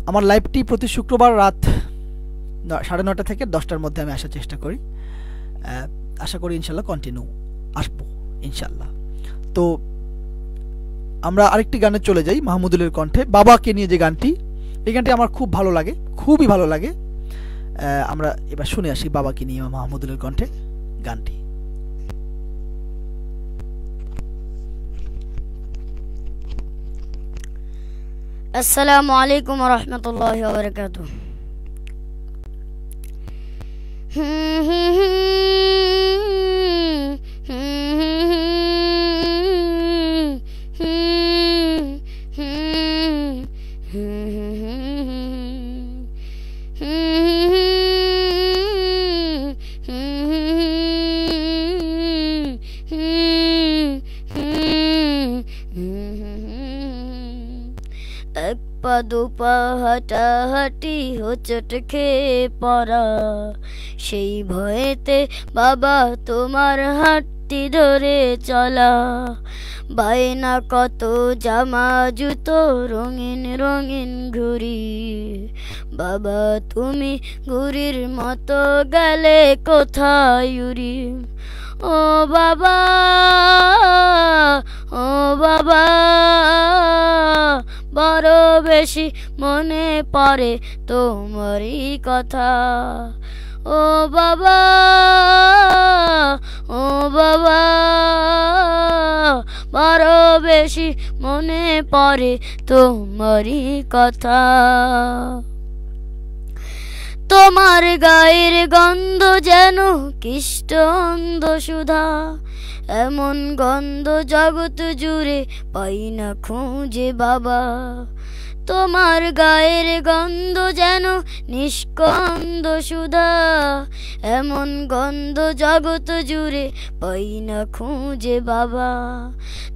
আমার লাইভটি প্রতি শুক্রবার রাত 9:30 থেকে 10টার মধ্যে আমি আসার চেষ্টা করি। আশা করি ইনশাল্লাহ কন্টিনিউ আসবো ইনশাল্লাহ। তো আমরা আরেকটি গানে চলে যাই, মাহমুদুলের কণ্ঠে বাবাকে নিয়ে যে গানটি, এই গানটি আমার খুব ভালো লাগে, খুবই ভালো লাগে। আমরা এবার শুনে আসি বাবাকে নিয়ে মাহমুদুলের কণ্ঠে গানটি। আসসালামু আলাইকুম ওয়া রাহমাতুল্লাহি ওয়া বারাকাতুহু। এক পা দুপা হাঁটাহাঁটি হোঁচট খেয়ে পড়া, সেই ভয়েতে বাবা তোমার হাতটি ধরে চলা। বায়না কত জামা জুতো রঙিন রঙিন ঘুড়ি, বাবা তুমি ঘুড়ির মতো গেলে কোথায় উড়ি। ও বাবা, ও বাবা, বড় বেশি মনে পড়ে তোমারই কথা। ও বাবা, ও বাবা, বড় বেশি মনে পড়ে তোমারই কথা। তোমার গায়ের গন্ধ যেন কিষ্ট অন্ধ সুধা, এমন গন্ধ জগৎ জুড়ে পাই না খুঁজে বাবা। তোমার গায়ের গন্ধ যেন নিষ্কন্দ সুধা, এমন গন্ধ জগৎ জুড়ে পাই না খুঁজে বাবা।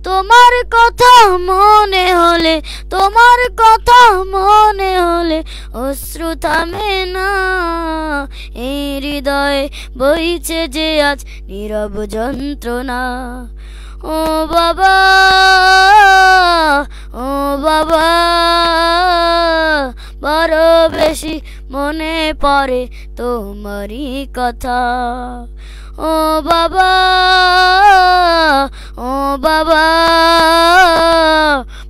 তোমার কথা মনে হলে, তোমার কথা মনে হলে অশ্রু থামে না। এই হৃদয়ে বইছে যে আজ নীরব যন্ত্রণা। ও বাবা, ও বাবা, বড় বেশি মনে পড়ে তোমারই কথা। ও বাবা, ও বাবা,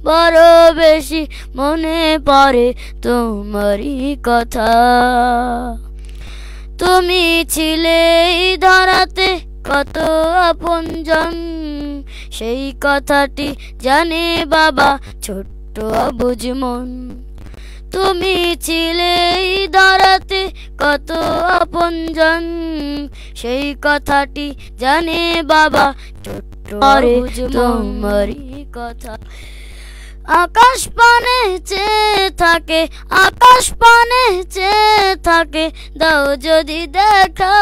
বড় বেশি মনে পড়ে তোমারই কথা। তুমি ছিলে এই ধরাতে কত আপনজন, সেই কথাটি জানে বাবা ছোট্ট অবুঝ মন। তুমি ছিলে এই ধরাতে কত আপনজন, সেই কথাটি জানে বাবা ছোট্ট অবুঝ তোমারই কথা। আকাশ পানে চেয়ে থাকে, আকাশ পানে চেয়ে থাকে, দাও যদি দেখা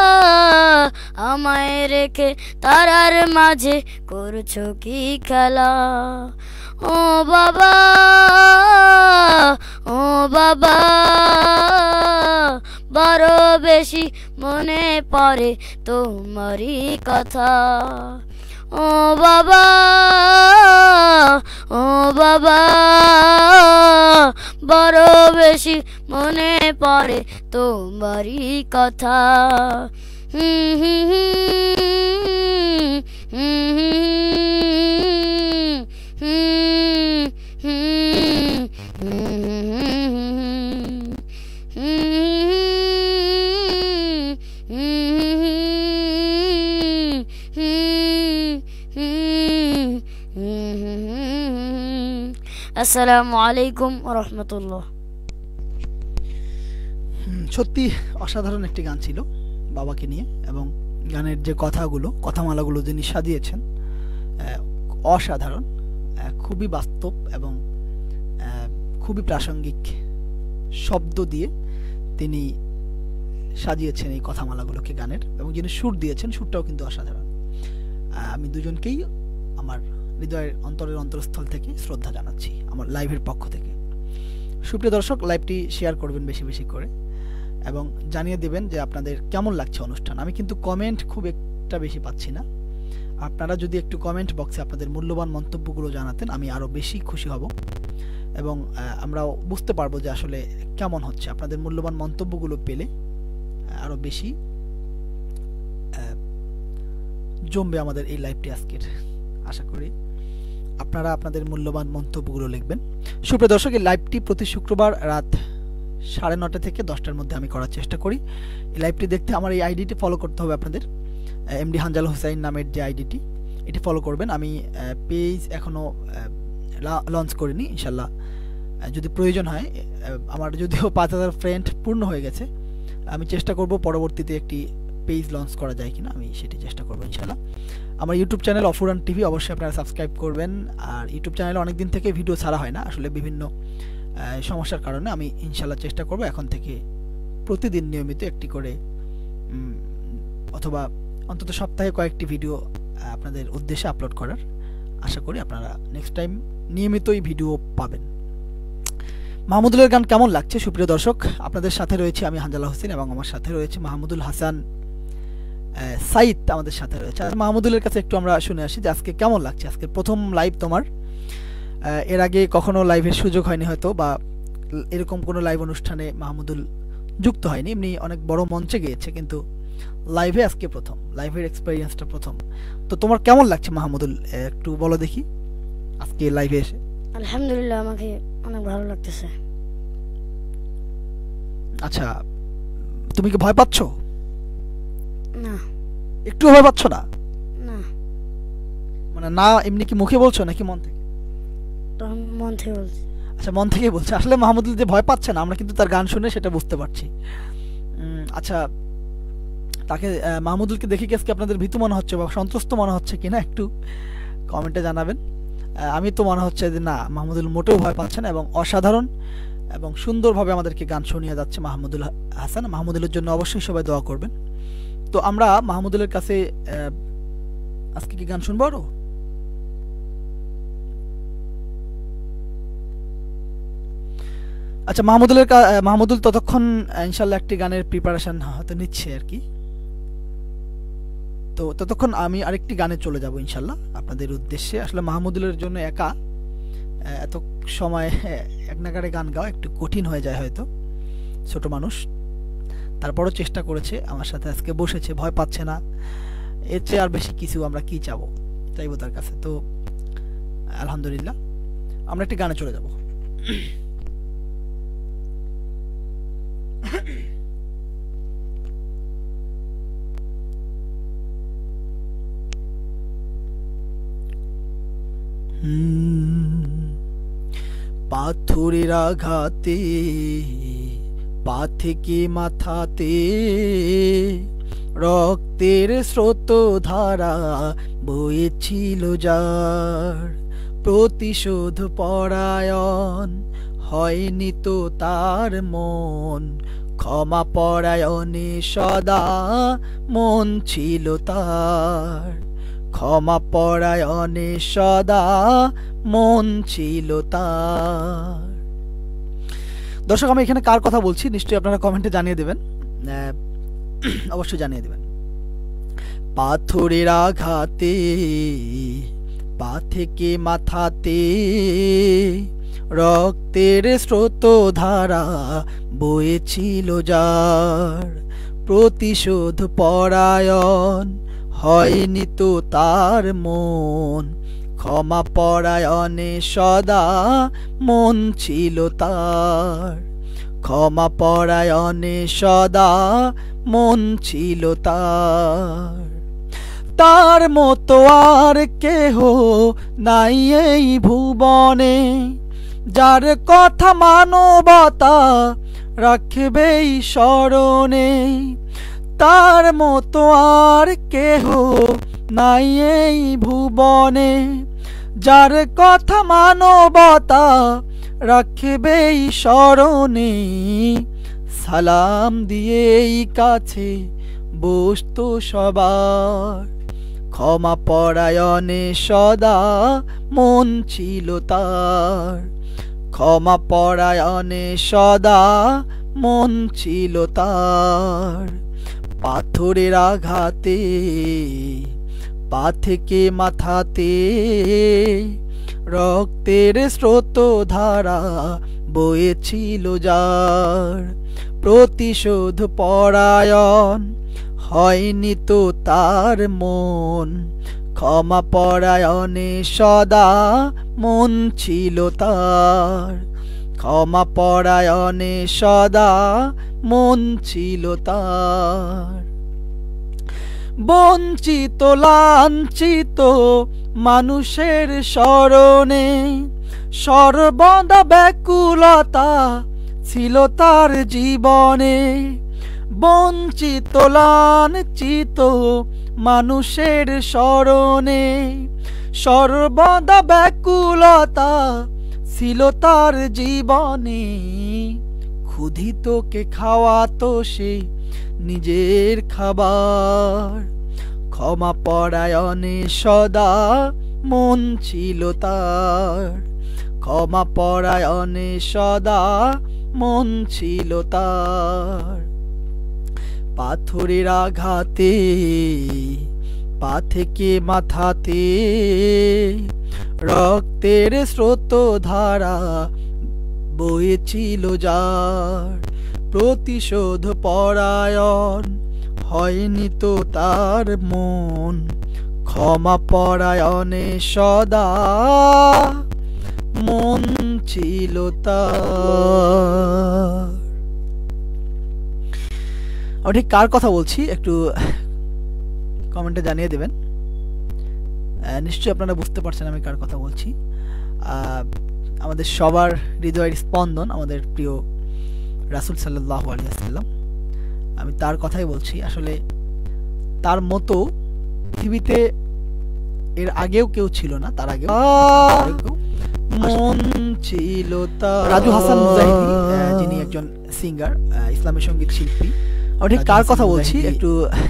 আমায় রেখে তারার মাঝে করছো কি খেলা। ও বাবা, ও বাবা, বড় বেশি মনে পড়ে তোমারই কথা। ও বাবা, ও বাবা, বড় বেশি মনে পড়ে তোমারই কথা। আসসালামু আলাইকুম ওয়া রাহমাতুল্লাহ। সত্যি অসাধারণ একটি গান ছিল বাবাকে নিয়ে, এবং গানের যে কথাগুলো, কথামালাগুলো যিনি সাজিয়েছেন অসাধারণ, খুবই বাস্তব এবং খুবই প্রাসঙ্গিক শব্দ দিয়ে তিনি সাজিয়েছেন এই কথামালাগুলোকে গানের, এবং যিনি সুর দিয়েছেন সুরটাও কিন্তু অসাধারণ। আমি দুজনকেই আমার হৃদয়ের অন্তরের অন্তরস্থল থেকে শ্রদ্ধা জানাচ্ছি আমার লাইভের পক্ষ থেকে। সুপ্রিয় দর্শক, লাইভটি শেয়ার করবেন বেশি বেশি করে, এবং জানিয়ে দেবেন যে আপনাদের কেমন লাগছে অনুষ্ঠান। আমি কিন্তু কমেন্ট খুব একটা বেশি পাচ্ছি না, আপনারা যদি একটু কমেন্ট বক্সে আপনাদের মূল্যবান মন্তব্যগুলো জানাতেন আমি আরও বেশি খুশি হব। এবং আমরাও বুঝতে পারবো যে আসলে কেমন হচ্ছে। আপনাদের মূল্যবান মন্তব্যগুলো পেলে আরো বেশি জমবে আমাদের এই লাইভটি আজকের। আশা করি আপনারা আপনাদের মূল্যবান মন্তব্যগুলো লিখবেন। সুপ্রিয় দর্শক, এই লাইভটি প্রতি শুক্রবার রাত 9:30 থেকে 10টার মধ্যে আমি করার চেষ্টা করি। এই লাইভটি দেখতে আমার এই আইডিটি ফলো করতে হবে আপনাদের, এমডি হানজাল হোসাইন নামের যে আইডিটি, এটি ফলো করবেন। আমি পেজ এখনও লঞ্চ করিনি, ইনশাল্লাহ যদি প্রয়োজন হয়, আমার যদিও 5000 ফ্রেন্ড পূর্ণ হয়ে গেছে, আমি চেষ্টা করব পরবর্তীতে একটি পেজ লঞ্চ করা যায় কিনা, আমি সেটি চেষ্টা করবো ইনশাল্লাহ। আমার ইউটিউব চ্যানেল অফুরান টিভি অবশ্যই আপনারা সাবস্ক্রাইব করবেন। আর ইউটিউব চ্যানেলে অনেকদিন থেকে ভিডিও ছাড়া হয় না, আসলে বিভিন্ন সমস্যার কারণে। আমি ইনশাল্লাহ চেষ্টা করব এখন থেকে প্রতিদিন নিয়মিত একটি করে অথবা অন্তত সপ্তাহে কয়েকটি ভিডিও আপনাদের উদ্দেশ্যে আপলোড করার। আশা করি আপনারা নেক্সট টাইম নিয়মিতই ভিডিও পাবেন। মাহমুদুলের গান কেমন লাগছে সুপ্রিয় দর্শক? আপনাদের সাথে রয়েছে আমি হানজালা হোসেন এবং আমার সাথে রয়েছে মাহমুদুল হাসান সাইদ আমাদের সাথে রয়েছে। আর মাহমুদুলের কাছে একটু আমরা শুনে আসি যে আজকে কেমন লাগছে। আজকে প্রথম লাইভ তোমার, এর আগে কখনো লাইভের সুযোগ হয়নি হয়তো, বা এরকম কোনো লাইভ অনুষ্ঠানে মাহমুদুল যুক্ত হয়নি। এমনি অনেক বড় মঞ্চে গিয়েছে, কিন্তু লাইভে আজকে প্রথম, লাইভের এক্সপেরিয়েন্সটা প্রথম। তো তোমার কেমন লাগছে মাহমুদুল, একটু বলো দেখি আজকে লাইভে এসে। আলহামদুলিল্লাহ, আমাকে অনেক ভালো লাগতেছে। আচ্ছা, তুমি কি ভয় পাচ্ছ? না, একটু ভয় পাচ্ছ না? না, মানে না এমনি কি মুখে বলছো নাকি মন থেকে? মন থেকে বলছি। আচ্ছা, মন থেকে বলছে। আসলে মাহমুদুল যে ভয় পাচ্ছে না, আমরা কিন্তু তার গান শুনে সেটা বুঝতে পারছি। আচ্ছা, তাকে মাহমুদুলকে দেখে কি আজকে আপনাদের ভীতু মনে হচ্ছে বা সন্ত্রস্ত মনে হচ্ছে কিনা একটু কমেন্টে জানাবেন। আমি তো মনে হচ্ছে যে না, মাহমুদুল মোটেও ভয় পাচ্ছে না এবং অসাধারণ এবং সুন্দরভাবে আমাদেরকে গান শুনিয়ে যাচ্ছে মাহমুদুল হাসান। মাহমুদুলের জন্য অবশ্যই সবাই দোয়া করবেন। তো আমরা মাহমুদুলের কাছে আজকে কি গান শুনবো আরো? আচ্ছা, মাহমুদুল ততক্ষণ ইনশাল্লাহ একটি গানের প্রিপারেশন হয়তো নিচ্ছে আর কি। তো ততক্ষণ আমি আরেকটি গানে চলে যাব ইনশাল্লাহ আপনাদের উদ্দেশ্যে। আসলে মাহমুদুলের জন্য একা এত সময় এক নাগাড়ে গান গাওয়া একটু কঠিন হয়ে যায় হয়তো, ছোট মানুষ। তারপরও চেষ্টা করেছে, আমার সাথে আজকে বসেছে, ভয় পাচ্ছে না। এর চেয়ে আর বেশি কিছু আমরা কি চাইবো তার কাছে। তো আলহামদুলিল্লাহ, আমরা একটি গানে চলে যাব। পাথরের আঘাতে পা থেকে মাথাতে রক্তের স্রোত ধারা বয়েছিল যার, প্রতিশোধ পরায়ণ হয়নি তো তার মন, ক্ষমা পরায়ণে সদা মন ছিল তার, ক্ষমা পরায়ণে সদা মন ছিল তার। দর্শক, আমি এখানে কার কথা বলছি নিশ্চয়ই আপনারা কমেন্টে জানিয়ে দেবেন, অবশ্যই জানিয়ে দেবেন। পাথরের আঘাতে পা থেকে মাথাতে রক্তের স্রোত ধারা বয়েছিল যার, প্রতিশোধ পরায়ণ হয়নি তো তার মন, ক্ষমা পরায়ণে সদা মন ছিল তার, ক্ষমা পরায়ণে সদা মন ছিল তার। তার মতো আর কেহ নাই এই ভুবনে, যার কথা মানবতা রাখবেই স্মরণে, তার মতো আর কেহ নাই এই ভুবনে, যার কথা মানবতা রাখবেই স্মরণে, সালাম দিয়েই কাছে বসতো সবার, ক্ষমা পরায়ণে সদা মন ছিল তার, ক্ষমা পরায়ণে সদা মন ছিল তার। পাথরের আঘাতে পা থেকে মাথাতে রক্তের স্রোত ধারা বয়েছিল যার, প্রতিশোধ পরায়ণ হয়নি তো তার মন, ক্ষমা পরায়ণে সদা মন ছিল তার, ক্ষমা পরায়ণে সদা মন ছিল তার। বঞ্চিত লাঞ্ছিত মানুষের স্মরণে সর্বদা ব্যাকুলতা ছিল তার জীবনে, বঞ্চিত লাঞ্ছিত মানুষের স্মরণে সর্বদা ব্যাকুলতা ছিল তার জীবনে, ক্ষুধিতকে খাওয়াতো সে নিজের খাবার, ক্ষমা পরায়ণে সদা মন ছিল তার, ক্ষমা পরায়ণে সদা মন ছিল তার। পাথরের আঘাতে পা থেকে মাথাতে রক্তের স্রোত ধারা বয়েছিল যার, প্রতিশোধ পরায়ণ হয়নি তো তার মন, ক্ষমা পরায়ণে সদা মন ছিল তার। আমি ঠিক কার কথা বলছি একটু কমেন্টে জানিয়ে দেবেন। নিশ্চয়ই আপনারা বুঝতে পারছেন আমি কার কথা বলছি। আমাদের সবার হৃদয়ের স্পন্দন আমাদের প্রিয় রাসূল সাল্লাল্লাহু আলাইহি ওয়াসাল্লাম, আমি তার কথাই বলছি। আসলে তার মতো পৃথিবীতে এর আগেও কেউ ছিল না, তার আগেও মন ছিল তার। রাজু হাসান মুজাহিদি, যিনি একজন সিঙ্গার, ইসলামী সঙ্গীত শিল্পী, আমি ঠিক কার কথা বলছি একটু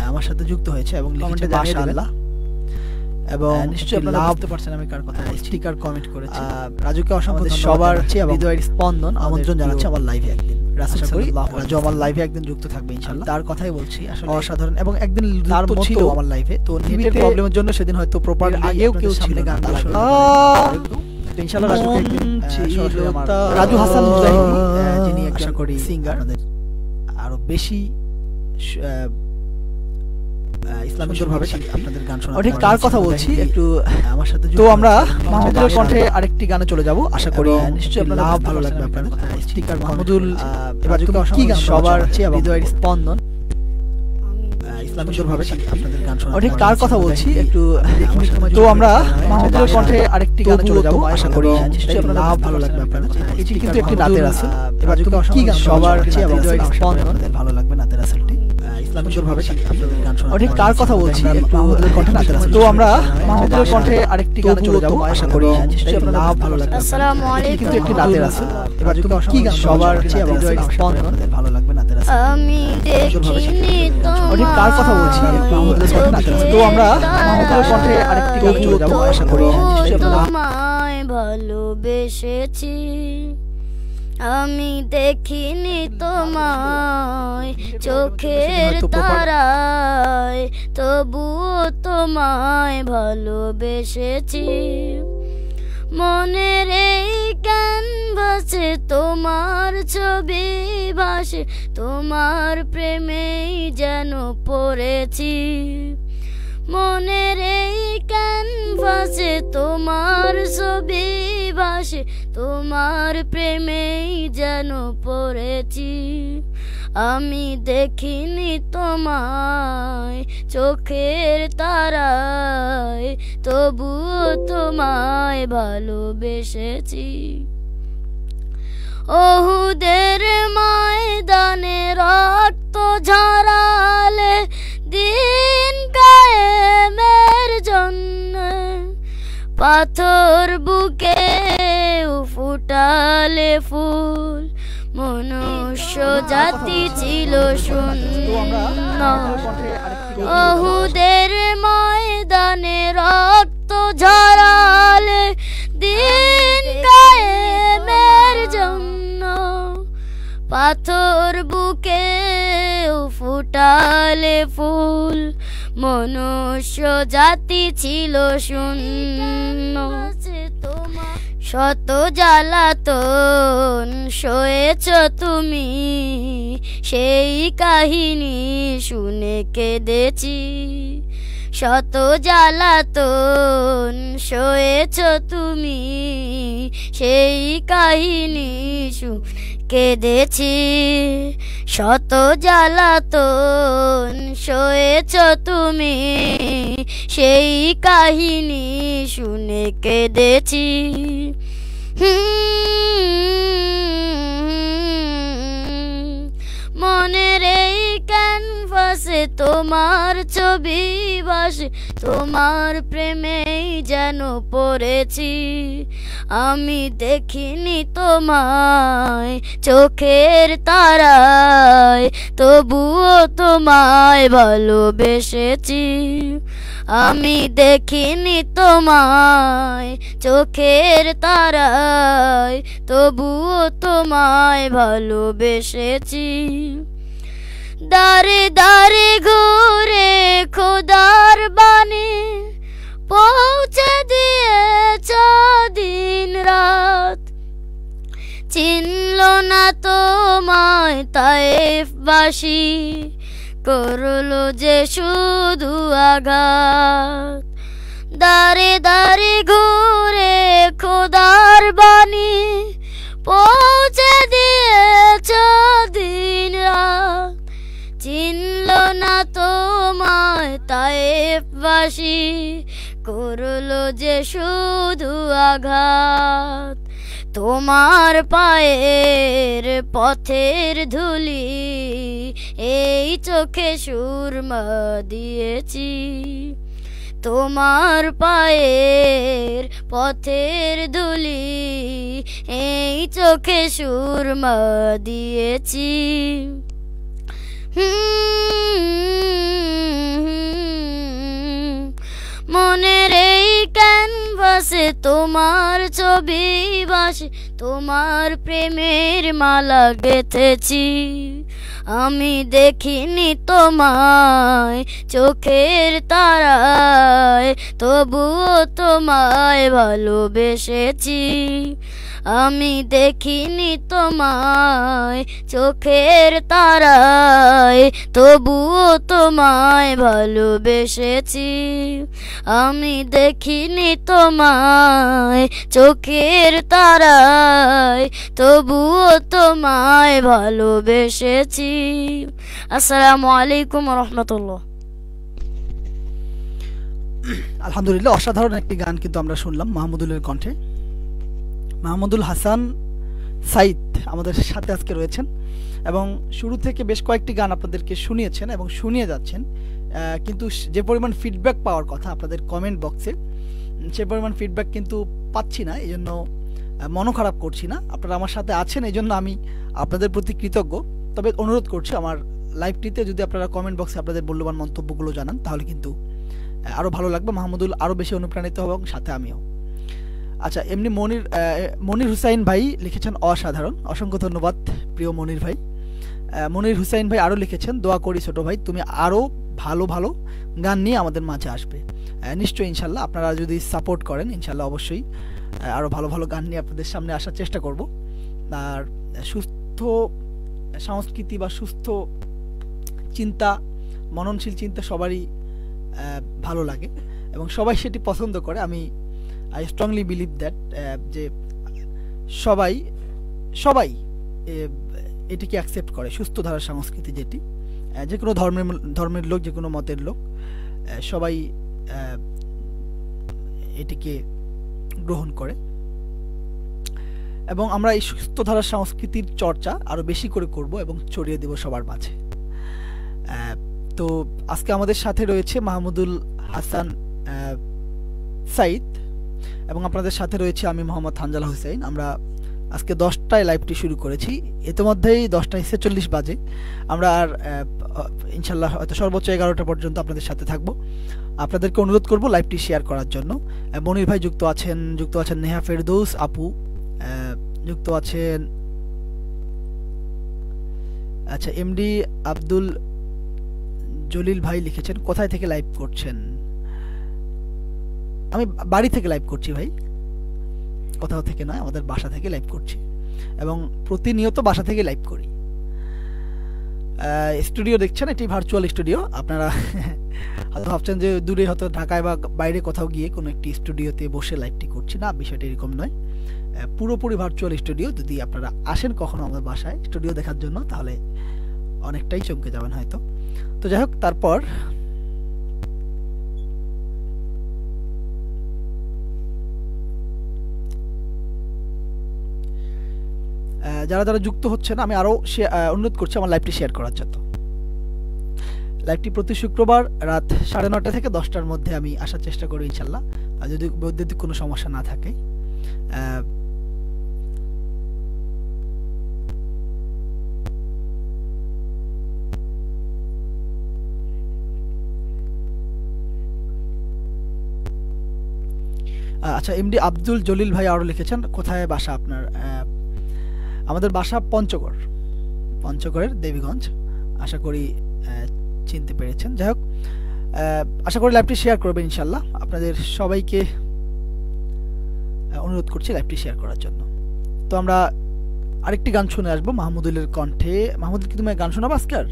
আমার সাথে যুক্ত হয়েছে এবং কমেন্টে জানিয়ে দেবেন। এবং নিশ্চয়ই আপনারা বুঝতে পারছেন আমি কার কথা বলছি। স্টিকার কমেন্ট করেছি। রাজুকে অসংখ্য সবার হৃদয়ের স্পন্দন আমন্ত্রণ জানাচ্ছি আমার লাইভে একদিন। রাসূল সাল্লাল্লাহু আলাইহি ওয়াসাল্লাম আমার লাইভে একদিন যুক্ত থাকবে ইনশাআল্লাহ। তার কথাই বলছি। আসলে অসাধারণ এবং একদিন তার মতো ছিল আমার লাইভে। তো নেটের প্রবলেমের জন্য সেদিন হয়তো প্রপারলি আগেও কেউ ছিল গান শোনা। ইনশাআল্লাহ রাজুকে একদিন সরাসরি আমার রাজু হাসান মুজাহিদি, যিনি একজন সিঙ্গার, আরো বেশি ইসলামিক ভাবে আপনাদের গান শোনাতে। ঠিক কার কথা বলছি একটু আমার সাথে। তো আমরা মাহমুদুল কণ্ঠে আরেকটি গানে চলে যাব, আশা করি নিশ্চয়ই আপনাদের ভালো লাগবে। আপনাদের স্টিকার মাহমুদুল এবার কি গান সবার হৃদয়ের স্পন্দন ইসলামিক ভাবে আপনাদের গান শোনাতে। ঠিক কার কথা বলছি একটু। তো আমরা মাহমুদুল কণ্ঠে আরেকটি গানে চলে যাব, আশা করি নিশ্চয়ই আপনাদের ভালো লাগবে। আপনাদের এটি কিন্তু একটি নাতের আছে। এবার কি গান সবার হৃদয়ের স্পন্দন ভালো লাগবে নাতের আসলটি ইসলামিক ভাবে আপনাদের গান শোনাতে। ঠিক কার কথা বলছি মাহমুদুল কণ্ঠে নাতের আছে। তো আমরা মাহমুদুল কণ্ঠে আরেকটি গানে চলে যাব, আশা করি নিশ্চয়ই আপনাদের ভালো লাগবে। আসসালামু আলাইকুম। কিন্তু একটি নাতের আছে। এবার কি গান সবার হৃদয়ের স্পন্দন ভালো লাগবে নাতের আছে। আমি দেখিনি তোমার। ঠিক কার কথা বলছি মাহমুদুল কণ্ঠে নাতের আছে। তো আমরা মাহমুদুল কণ্ঠে আরেকটি গানে চলে যাব, আশা করি নিশ্চয়ই আপনাদের তোমায় ভালোবেসেছি। আমি দেখিনি তোমায় চোখের তারায়, তবুও তোমায় ভালোবেসেছি। মনের এই ক্যানভাসে তোমার ছবি ভাসে, তোমার প্রেমেই যেন পড়েছি। মনের এই ক্যানভাসে তোমার ছবি ভাসে, তোমার প্রেমেই যেন পড়েছি। আমি দেখিনি তোমায় চোখের তারায়, তবুও তোমায় ভালোবেসেছি। ওহুদের ময়দানে রক্ত ঝরালে দিন কায়েমের জন্য, পাথর বুকে ফুটালে ফুল, মনুষ্য জাতি ছিল শূন্য। ওহুদের ময়দানে রক্ত ঝরালে দিন কায়েমের জন্য, পাথর বুকে ফুটালে ফুল, মনুষ্য জাতি ছিল শূন্য। তোমার শত জ্বালাতন সয়েছ তুমি, সেই কাহিনী শুনে কেঁদেছি। শত জ্বালাতন সয়েছ তুমি, সেই কাহিনী শুনে কেঁদেছি। শত জ্বালাতন সয়েছ তুমি, সেই কাহিনী শুনে কেঁদেছি। মনের এই ক্যানভাসে তোমার ছবি ভাসে, তোমার প্রেমেই যেন পড়েছি। আমি দেখিনি তোমায় চোখের তারায়, তবুও তোমায় ভালোবেসেছি। আমি দেখিনি তোমায় চোখের তারায়, তবুও তোমায় ভালোবেসেছি। দাঁড়ে দাঁড়ে ঘুরে খোদার বাণী পৌঁছে দিয়েছ দিন রাত। চিনল না তোমায় তায়েফবাসী, করলো যে শুধু আঘাত। দাঁড়ে দাঁড়ে ঘুরে খোদার বাণী পৌঁছে দিয়েছ দিন রাত। চিনল না তোমায় তায়েফবাসী, করলো যে শুধু আঘাত। তোমার পায়ের পথের ধুলি এই চোখে সুরমা দিয়েছি। তোমার পায়ের পথের ধুলি এই চোখে সুরমা দিয়েছি। মনের এই ক্যানভাসে তোমার ছবি ভাসে, তোমার প্রেমের মালা গেঁথেছি। আমি দেখিনি তোমায় চোখের তারায়, তবুও তোমায় ভালোবেসেছি। আমি দেখিনি তোমায় চোখের তারায়, তবুও তোমায় ভালোবেসেছি। আমি দেখিনি তোমায় চোখের তারায়, তবুও তোমায় ভালোবেসেছি। আসসালামু আলাইকুম রহমতুল্লাহ। আলহামদুলিল্লাহ, অসাধারণ একটি গান কিন্তু আমরা শুনলাম মাহমুদুলের কণ্ঠে। মাহমুদুল হাসান সাইদ আমাদের সাথে আজকে রয়েছেন এবং শুরু থেকে বেশ কয়েকটি গান আপনাদেরকে শুনিয়েছেন এবং শুনিয়ে যাচ্ছেন। কিন্তু যে পরিমাণ ফিডব্যাক পাওয়ার কথা আপনাদের কমেন্ট বক্সে, সে পরিমাণ ফিডব্যাক কিন্তু পাচ্ছি না। এই জন্য মনও খারাপ করছি না, আপনারা আমার সাথে আছেন, এই জন্য আমি আপনাদের প্রতি কৃতজ্ঞ। তবে অনুরোধ করছি, আমার লাইভটিতে যদি আপনারা কমেন্ট বক্সে আপনাদের মূল্যবান মন্তব্যগুলো জানান, তাহলে কিন্তু আরও ভালো লাগবে। মাহমুদুল আরও বেশি অনুপ্রাণিত হবে এবং সাথে আমিও। আচ্ছা, এমনি মনির হুসাইন ভাই লিখেছেন অসাধারণ, অসংখ্য ধন্যবাদ প্রিয় মনির ভাই। মনির হুসাইন ভাই আরও লিখেছেন, দোয়া করি ছোট ভাই তুমি আরও ভালো ভালো গান নিয়ে আমাদের মাঝে আসবে। নিশ্চয়ই, ইনশাল্লাহ আপনারা যদি সাপোর্ট করেন, ইনশাল্লাহ অবশ্যই আরও ভালো ভালো গান নিয়ে আপনাদের সামনে আসার চেষ্টা করব। আর সুস্থ সংস্কৃতি বা সুস্থ চিন্তা, মননশীল চিন্তা সবারই ভালো লাগে এবং সবাই সেটি পছন্দ করে। আই স্ট্রংলি বিলিভ দ্যাট যে সবাই এটিকে অ্যাকসেপ্ট করে, সুস্থ ধারার সংস্কৃতি যেটি, যে কোনো ধর্মের লোক, যে কোনো মতের লোক, সবাই এটিকে গ্রহণ করে এবং আমরা এই সুস্থ ধারার সংস্কৃতির চর্চা আরও বেশি করে করব এবং ছড়িয়ে দেব সবার মাঝে। তো আজকে আমাদের সাথে রয়েছে মাহমুদুল হাসান সাইদ এবং আপনাদের সাথে রয়েছে আমি মোহাম্মদ হানজালা হুসাইন। আমরা আজকে 10টায় লাইভটি শুরু করেছি, ইতিমধ্যেই 10:46 বাজে। আমরা আর ইনশাল্লাহ হয়তো সর্বোচ্চ 11টা পর্যন্ত আপনাদের সাথে থাকব। আপনাদেরকে অনুরোধ করব লাইভটি শেয়ার করার জন্য। মনির ভাই যুক্ত আছেন নেহা ফেরদৌস আপু যুক্ত আছেন। আচ্ছা, এমডি আব্দুল জলিল ভাই লিখেছেন, কোথায় থেকে লাইভ করছেন? আমি বাড়ি থেকে লাইভ করছি ভাই। কোথাও থেকে নয়, আমাদের বাসা থেকে লাইভ করছি এবং প্রতিনিয়ত বাসা থেকে লাইভ করি। স্টুডিও দেখছেন, এটি ভার্চুয়াল স্টুডিও। আপনারা হয়তো ভাবছেন যে দূরে হয়তো ঢাকায় বা বাইরে কোথাও গিয়ে কোনো একটি স্টুডিওতে বসে লাইভটি করছি, না, বিষয়টা এরকম নয়। পুরোপুরি ভার্চুয়াল স্টুডিও। যদি আপনারা আসেন কখনো আমাদের বাসায় স্টুডিও দেখার জন্য, তাহলে অনেকটাই চমকে যাবেন হয়তো। তো যাই হোক, তারপর যারা যারা যুক্ত হচ্ছেন, আমি আরও অনুরোধ করছি আমার লাইভটি শেয়ার করার জন্য। লাইভটি প্রতি শুক্রবার রাত 9:30 থেকে 10টার মধ্যে আমি আসার চেষ্টা করি ইনশাল্লাহ, যদি বৈদ্যুতিক কোনো সমস্যা না থাকে। আচ্ছা, এমডি আব্দুল জলিল ভাই আরও লিখেছেন, কোথায় বাসা আপনার? আমাদের বাসা পঞ্চগড়ের দেবীগঞ্জ। আশা করি চিনতে পেরেছেন। যাই হোক, আশা করি লাইভটি শেয়ার করবেন ইনশাল্লাহ। আপনাদের সবাইকে অনুরোধ করছি লাইভটি শেয়ার করার জন্য। তো আমরা আরেকটি গান শুনে আসবো মাহমুদুলের কণ্ঠে। মাহমুদুল, কি তুমি গান শোনাবো আজকাল?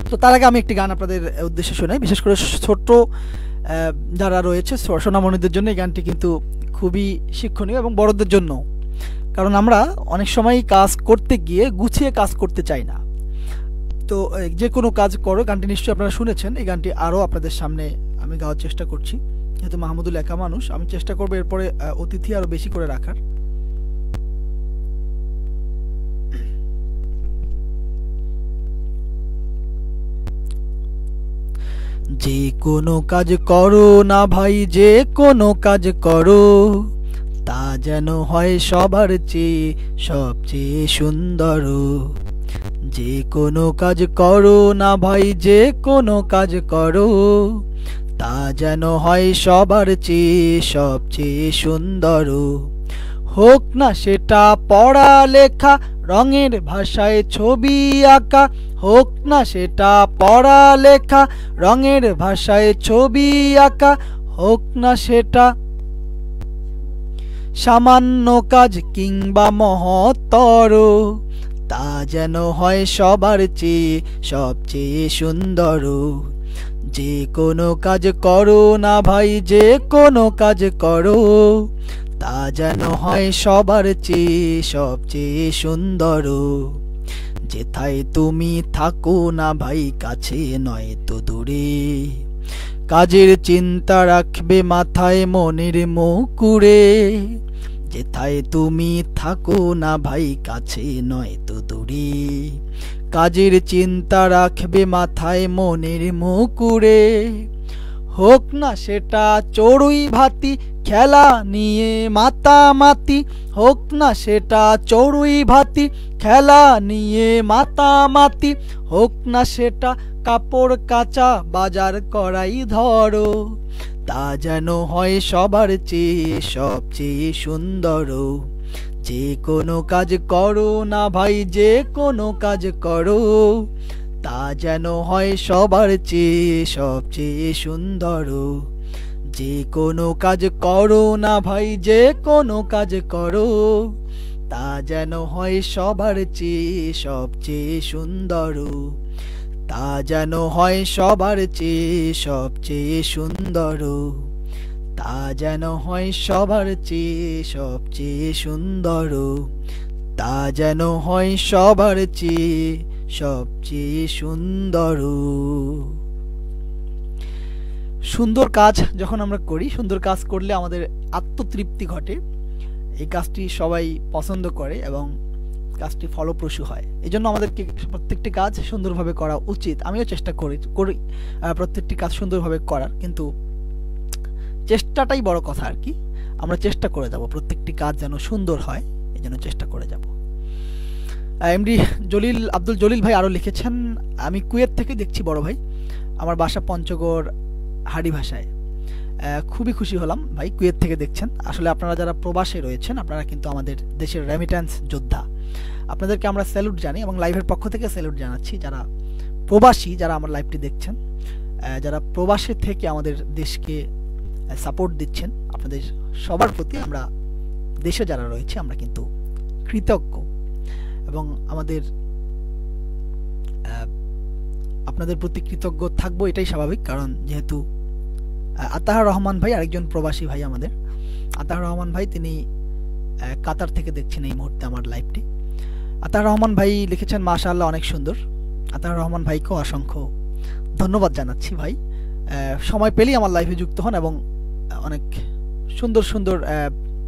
তো তার আগে আমি একটি গান আপনাদের উদ্দেশ্যে শোনাই, বিশেষ করে ছোট্ট যারা রয়েছে সোনামণিদের জন্য এই গানটি কিন্তু খুবই শিক্ষণীয় এবং বড়দের জন্য। কারণ আমরা অনেক সময় কাজ করতে গিয়ে গুছিয়ে কাজ করতে চাই না। তো যে কোনো কাজ করো, গানটি নিশ্চয়ই আপনারা শুনেছেন। এই গানটি আরও আপনাদের সামনে আমি গাওয়ার চেষ্টা করছি, যেহেতু মাহমুদুল একা মানুষ, আমি চেষ্টা করবো এরপরে অতিথি আরও বেশি করে রাখার। যে কোনো কাজ করো না ভাই, যে কোনো কাজ করো, তা যেন হয় সবার চেয়ে সবচেয়ে সুন্দর। যে কোনো কাজ করো না ভাই, যে কোনো কাজ করো, তা যেন হয় সবার চেয়ে সবচেয়ে সুন্দর। হোক না সেটা পড়ালেখা, রঙের ভাষায় ছবি আঁকা, হোক না সেটা পড়ালেখা, রঙের ভাষায় ছবি আঁকা, হোক না সেটা সামান্য কাজ কিংবা মহত্তর, তা যেন হয় সবার চেয়ে সবচেয়ে সুন্দর। যে কোনো কাজ করো না ভাই, যে কোনো কাজ করো, তা যেন হয় সবার চেয়ে সবচেয়ে সুন্দর। যেথায় তুমি থাকো না ভাই, কাছে নয় তো দূরে, কাজের চিন্তা রাখবে মাথায় মনের মুকুরে। যেথায় তুমি থাকো না ভাই, কাছে নয় তো দূরে, কাজের চিন্তা রাখবে মাথায় মনের মুকুরে। হোক না সেটা চড়ুই ভাতি, খেলা নিয়ে মাতামাতি, হোক না সেটা চড়ুই ভাতি, খেলা নিয়ে মাতামাতি, হোক না সেটা কাপড় কাচা, বাজার করাই ধরো, তা যেন হয় সবার চেয়ে সবচেয়ে সুন্দর। যে কোনো কাজ করো না ভাই, যে কোনো কাজ করো, তা যেন হয় সবার চেয়ে সবচেয়ে সুন্দর। যে কোনো কাজ করো না ভাই, যে কোনো কাজ করো, তা যেন হয় সবার চেয়ে সবচেয়ে সুন্দর। তা যেন হয় সবার চেয়ে সবচেয়ে সুন্দর। তা যেন হয় সবার চেয়ে সবচেয়ে সুন্দর। তা যেন হয় সবার চেয়ে সবচেয়ে সুন্দর। সুন্দর কাজ যখন আমরা করি, সুন্দর কাজ করলে আমাদের আত্মতৃপ্তি ঘটে। এই কাজটি সবাই পছন্দ করে এবং কাজটি ফলপ্রসূ হয়। এই জন্য আমাদেরকে প্রত্যেকটি কাজ সুন্দরভাবে করা উচিত। আমিও চেষ্টা করি প্রত্যেকটি কাজ সুন্দরভাবে করার, কিন্তু চেষ্টাটাই বড় কথা আর কি। আমরা চেষ্টা করে যাব প্রত্যেকটি কাজ যেন সুন্দর হয়, এই জন্য চেষ্টা করে যাব। এমডি আব্দুল জলিল ভাই আরও লিখেছেন, আমি কুয়েত থেকে দেখছি বড় ভাই, আমার বাসা পঞ্চগড় হাড়ি ভাষায়। খুবই খুশি হলাম ভাই, কুয়েত থেকে দেখছেন। আসলে আপনারা যারা প্রবাসে রয়েছেন, আপনারা কিন্তু আমাদের দেশের রেমিট্যান্স যোদ্ধা। আপনাদেরকে আমরা স্যালুট জানি এবং লাইভের পক্ষ থেকে স্যালুট জানাচ্ছি। যারা প্রবাসী, যারা আমার লাইভটি দেখছেন, যারা প্রবাসে থেকে আমাদের দেশকে সাপোর্ট দিচ্ছেন, আপনাদের সবার প্রতি আমরা দেশে যারা রয়েছে আমরা কিন্তু কৃতজ্ঞ এবং আমাদের আপনাদের প্রতি কৃতজ্ঞ থাকবো, এটাই স্বাভাবিক। কারণ যেহেতু আতাহার রহমান ভাই আরেকজন প্রবাসী ভাই আমাদের, আতাহার রহমান ভাই তিনি কাতার থেকে দেখছেন এই মুহূর্তে আমার লাইভটি। আতাহার রহমান ভাই লিখেছেন মাশাআল্লাহ অনেক সুন্দর। আতাহার রহমান ভাইকেও অসংখ্য ধন্যবাদ জানাচ্ছি ভাই, সময় পেলেই আমার লাইভে যুক্ত হন এবং অনেক সুন্দর সুন্দর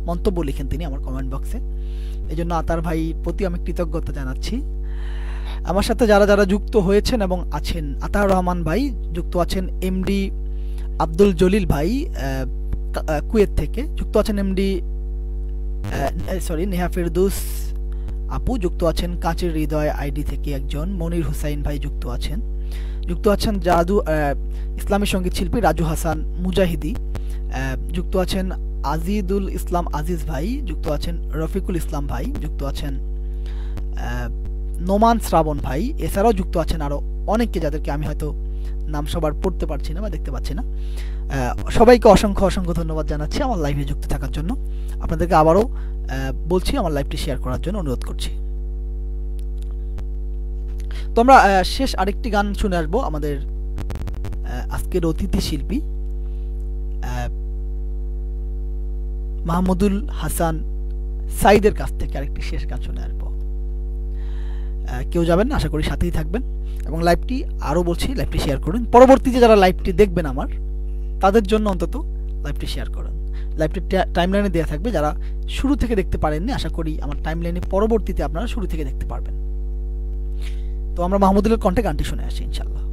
মন্তব্য লিখেন তিনি আমার কমেন্ট বক্সে। এই জন্য আতার ভাই প্রতি আমি কৃতজ্ঞতা জানাচ্ছি। আমার সাথে যারা যারা যুক্ত হয়েছেন এবং আছেন, আতাহার রহমান ভাই যুক্ত আছেন, এমডি আব্দুল জলিল ভাই কুয়েত থেকে যুক্ত আছেন, এমডি নেহা ফেরদৌস আপু যুক্ত আছেন, কাঁচের হৃদয় আইডি থেকে একজন মনির হুসাইন ভাই যুক্ত আছেন, জাদু ইসলামী সঙ্গীত শিল্পী রাজু হাসান মুজাহিদি যুক্ত আছেন, আজিদুল ইসলাম আজিজ ভাই যুক্ত আছেন, রফিকুল ইসলাম ভাই যুক্ত আছেন, নোমান শ্রাবণ ভাই, এছাড়াও যুক্ত আছেন আরো অনেকে যাদেরকে আমি হয়তো নাম সবার পড়তে পারছি না বা দেখতে পাচ্ছি না। সবাইকে অসংখ্য অসংখ্য ধন্যবাদ জানাচ্ছি আমার লাইভে যুক্ত থাকার জন্য। আপনাদেরকে আবারও বলছি আমার লাইভটি শেয়ার করার জন্য অনুরোধ করছি। তো আমরা শেষ আরেকটি গান শুনে আসবো আমাদের আজকের অতিথি শিল্পী মাহমুদুল হাসান সাইদের কাছ থেকে আরেকটি শেষ গান শুনে আসবো। কেউ যাবেন না, আশা করি সাথেই থাকবেন এবং লাইভটি আরও বলছি লাইভটি শেয়ার করুন। পরবর্তীতে যারা লাইভটি দেখবেন আমার তাদের জন্য অন্তত লাইভটি শেয়ার করুন। লাইভটি টাইমলাইনে দেওয়া থাকবে, যারা শুরু থেকে দেখতে পারেননি আশা করি আমার টাইমলাইনে পরবর্তীতে আপনারা শুরু থেকে দেখতে পারবেন। তো আমরা মাহমুদুলের কণ্ঠে গানটি শুনে আসি ইনশাল্লাহ।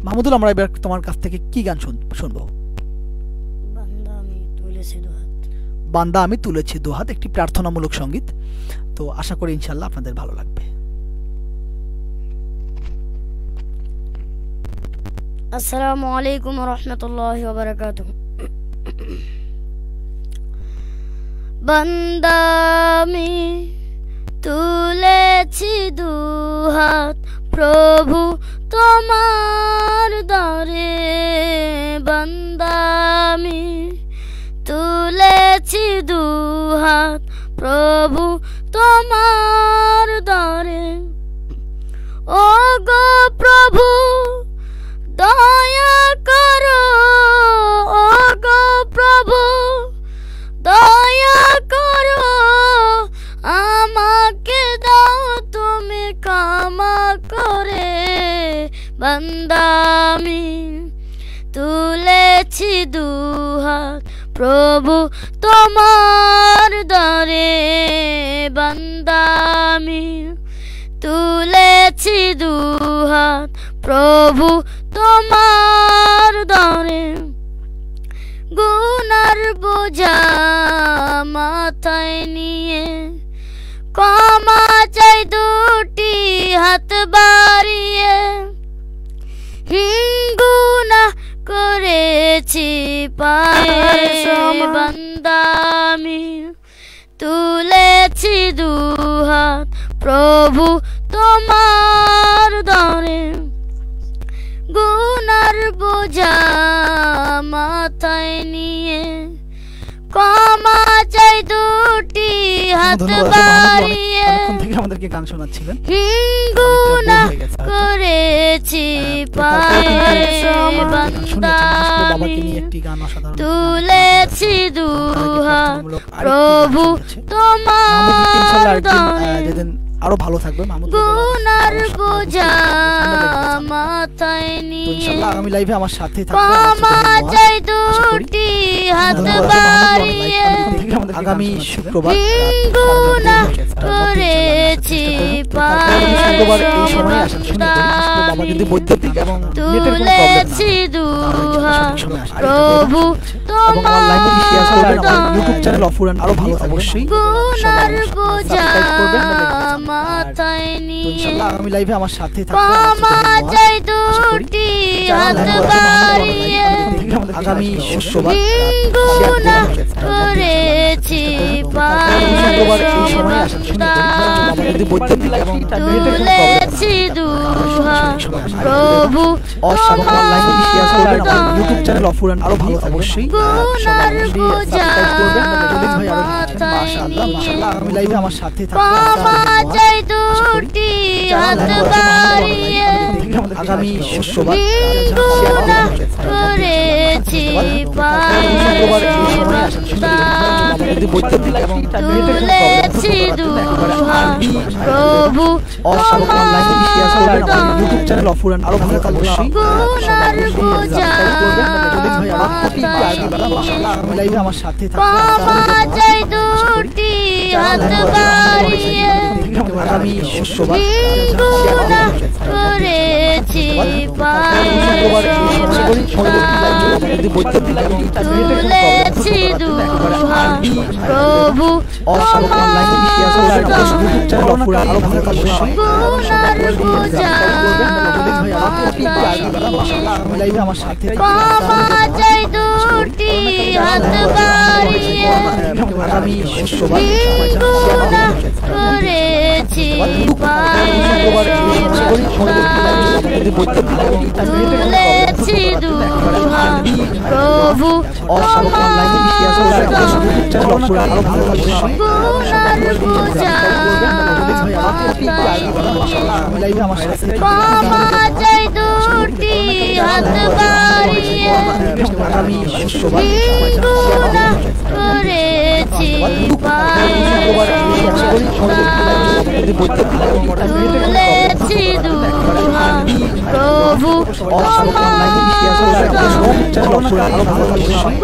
মাহমুদুল, আমরা এবার তোমার কাছ থেকে কি গান শুনবো? বান্দা আমি তুলেছি দুহাত, একটি প্রার্থনামূলক সঙ্গীত। তো আশা করি ইনশাল্লাহ আপনাদের ভালো লাগবে। আসসালামু আলাইকুম ওয়া রাহমাতুল্লাহি ওয়া বারাকাতুহু। বান্দা আমি তুলেছি দুহাত প্রভু তোমার দ্বারে, বান্দা আমি তুলেছি দুহাত প্রভু তোমার দ্বারে। ও গো প্রভু দয়া করো, ও গো প্রভু দয়া করো, আমাকে দাও তুমি ক্ষমা করে। বান্দা আমি তুলেছি দুহাত প্রভু তোমার দ্বারে, বান্দা আমি তুলেছি দুহাত প্রভু তোমার দ্বারে। গুনার বোঝা মাথায় নিয়ে ক্ষমা চাই দুটি হাত বাড়িয়ে। গুনাহ করেছি পায়ে, বান্দা আমি তুলেছি দুহাত প্রভু তোমার দ্বারে। গুনার বোঝা মাথায় নিয়ে ক্ষমা চাই দুটি হাত বাড়িয়ে। আমাদেরকে গান শোনাচ্ছিলেন, গুনাহ করেছি পায়ে, বান্দা আমি তুলেছি দুহাত প্রভু তোমার দ্বারে। আরো ভালো থাকবে। গুনার বোঝা মাথায় নিয়ে আগামী লাইভে আমার সাথে ক্ষমা চাই দুটি হাত বাড়িয়ে। আগামী শুক্রবার গুনাহ করেছি পায়ে, এই সময় আসেন, শুনে করি। শুক্রবার বাবা যদি বৈদ্যুতিক এবং নেটের কোনো প্রবলেম না তুলেছি দুহাত হয়, প্রভু তোমার দ্বারে। গুনার বোঝা মাথায় নিয়ে ক্ষমা চাই দুটি হাত বাড়িয়ে। শুক্রবার এই সময় আসেন, শুনে করি। শুক্রবার বাবা যদি বৈদ্যুতিক এবং নেটের কোনো প্রবলেম না হয়, প্রভু তোমার ইউটিউব চ্যানেল অফুরান আরো ভালো অবশ্যই গুনার বোঝা মাথায় নিয়ে আগামী লাইভে আমার সাথে ক্ষমা চাই দুটি হাত বাড়িয়ে। আগামী শুক্রবার গুনাহ করেছি পায়ে, শুক্রবার এই সময় আসেন, শুনে করি। শুক্রবার বাবা যদি বৈদ্যুতিক এবং নেটের কোনো প্রবলেম না হয়, তুলেছি দুহাত প্রভু অসাধারণ লাইক শেয়ার করবেন আমার ইউটিউব চ্যানেল অফুরান আরো ভালো অবশ্যই গুনার সাবস্ক্রাইব করবেন ভাই আরো মাশাআল্লাহ মাশাআল্লাহ আমি লাইভে আমার সাথে থাকবেন চাই দুটি হাত বাড়িয়ে আগামী শুক্রবার করেছি তুলেছি দুহাত প্রভু অসাধারণ লাইক শেয়ার করবেন আমার ইউটিউব চ্যানেল অফুরান আরো ভালো অবশ্যই গুনার বোঝা ভাই মাশাআল্লাহ আমি লাইভে আমার সাথে থাকবেন চাই দুটি হাত বাড়িয়ে আগামী শুক্রবার করেছি তুলেছি দুহাত প্রভু অসাধারণ লাইক শেয়ার করবেন আমার ইউটিউব চ্যানেল অফুরান আরো ভালো অবশ্যই গুনার বোঝা আমি লাইভে আমার সাথে চাই দুটি হাত বাড়িয়ে আগামী শুক্রবার করেছি তুলেছি দুহাত প্রভু অসাধারণ লাইক শেয়ার করবেন আমার ইউটিউব চ্যানেল অফুরান আরো ভালো অবশ্যই গুনার বোঝা আমি লাইভে আমার সাথে চাই দুটি হাত বাড়িয়ে আগামী শুক্রবার করেছি তুলেছি দুহাত প্রভু অসাধারণ লাইক শেয়ার করবেন আমার ইউটিউব চ্যানেল অফুরান আরো ভালো অবশ্যই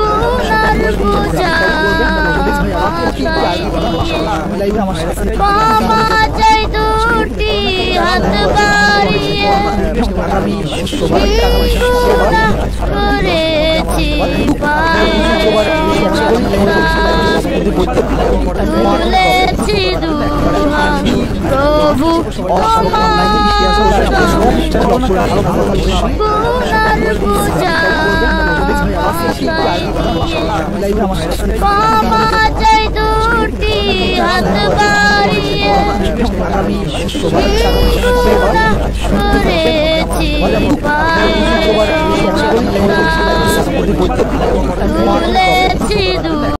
গুনার বোঝা আমি লাইভে আমার সাথে চাই দুটি হাত বাড়িয়ে আগামী শুক্রবার করেছি তুলেছি দুহাত প্রভু অসাধারণ লাইক শেয়ার করবেন আমার ইউটিউব চ্যানেল অফুরান আরো ভালো অবশ্যই গুনার বোঝা আমি লাইভে আমার সাথে চাই দুটি হাত বাড়িয়ে আগামী শুক্রবার করেছি তুলেছি